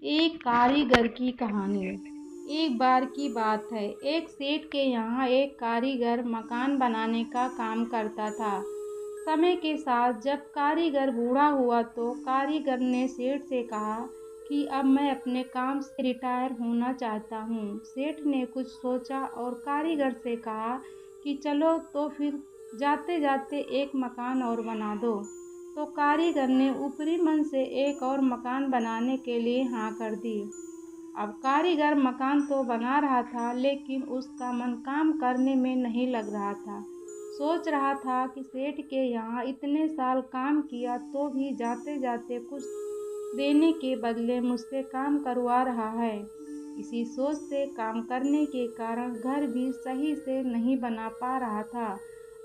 एक कारीगर की कहानी। एक बार की बात है, एक सेठ के यहाँ एक कारीगर मकान बनाने का काम करता था। समय के साथ जब कारीगर बूढ़ा हुआ तो कारीगर ने सेठ से कहा कि अब मैं अपने काम से रिटायर होना चाहता हूँ। सेठ ने कुछ सोचा और कारीगर से कहा कि चलो तो फिर जाते जाते एक मकान और बना दो। तो कारीगर ने ऊपरी मन से एक और मकान बनाने के लिए हाँ कर दी। अब कारीगर मकान तो बना रहा था, लेकिन उसका मन काम करने में नहीं लग रहा था। सोच रहा था कि सेठ के यहाँ इतने साल काम किया तो भी जाते जाते कुछ देने के बदले मुझसे काम करवा रहा है। इसी सोच से काम करने के कारण घर भी सही से नहीं बना पा रहा था।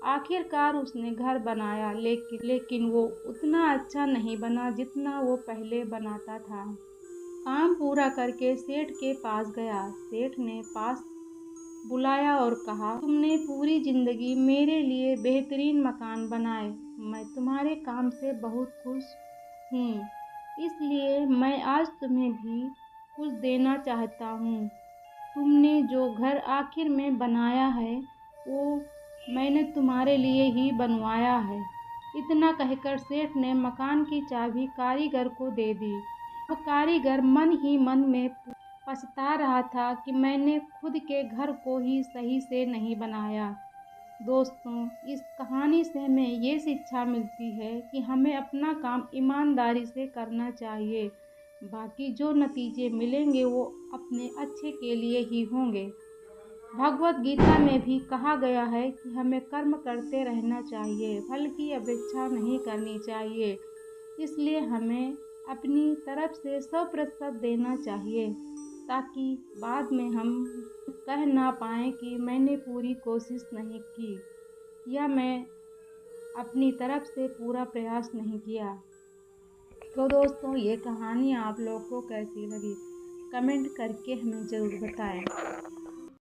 आखिरकार उसने घर बनाया, लेकिन वो उतना अच्छा नहीं बना जितना वो पहले बनाता था। काम पूरा करके सेठ के पास गया। सेठ ने पास बुलाया और कहा, तुमने पूरी जिंदगी मेरे लिए बेहतरीन मकान बनाए। मैं तुम्हारे काम से बहुत खुश हूँ, इसलिए मैं आज तुम्हें भी कुछ देना चाहता हूँ। तुमने जो घर आखिर में बनाया है वो मैंने तुम्हारे लिए ही बनवाया है। इतना कहकर सेठ ने मकान की चाबी कारीगर को दे दी। अब कारीगर मन ही मन में पछता रहा था कि मैंने खुद के घर को ही सही से नहीं बनाया। दोस्तों, इस कहानी से हमें ये शिक्षा मिलती है कि हमें अपना काम ईमानदारी से करना चाहिए। बाकी जो नतीजे मिलेंगे वो अपने अच्छे के लिए ही होंगे। भगवत गीता में भी कहा गया है कि हमें कर्म करते रहना चाहिए, फल की अपेक्षा नहीं करनी चाहिए। इसलिए हमें अपनी तरफ से 100% देना चाहिए, ताकि बाद में हम कह ना पाएँ कि मैंने पूरी कोशिश नहीं की या मैं अपनी तरफ से पूरा प्रयास नहीं किया। तो दोस्तों, ये कहानी आप लोग को कैसी लगी कमेंट करके हमें ज़रूर बताएं।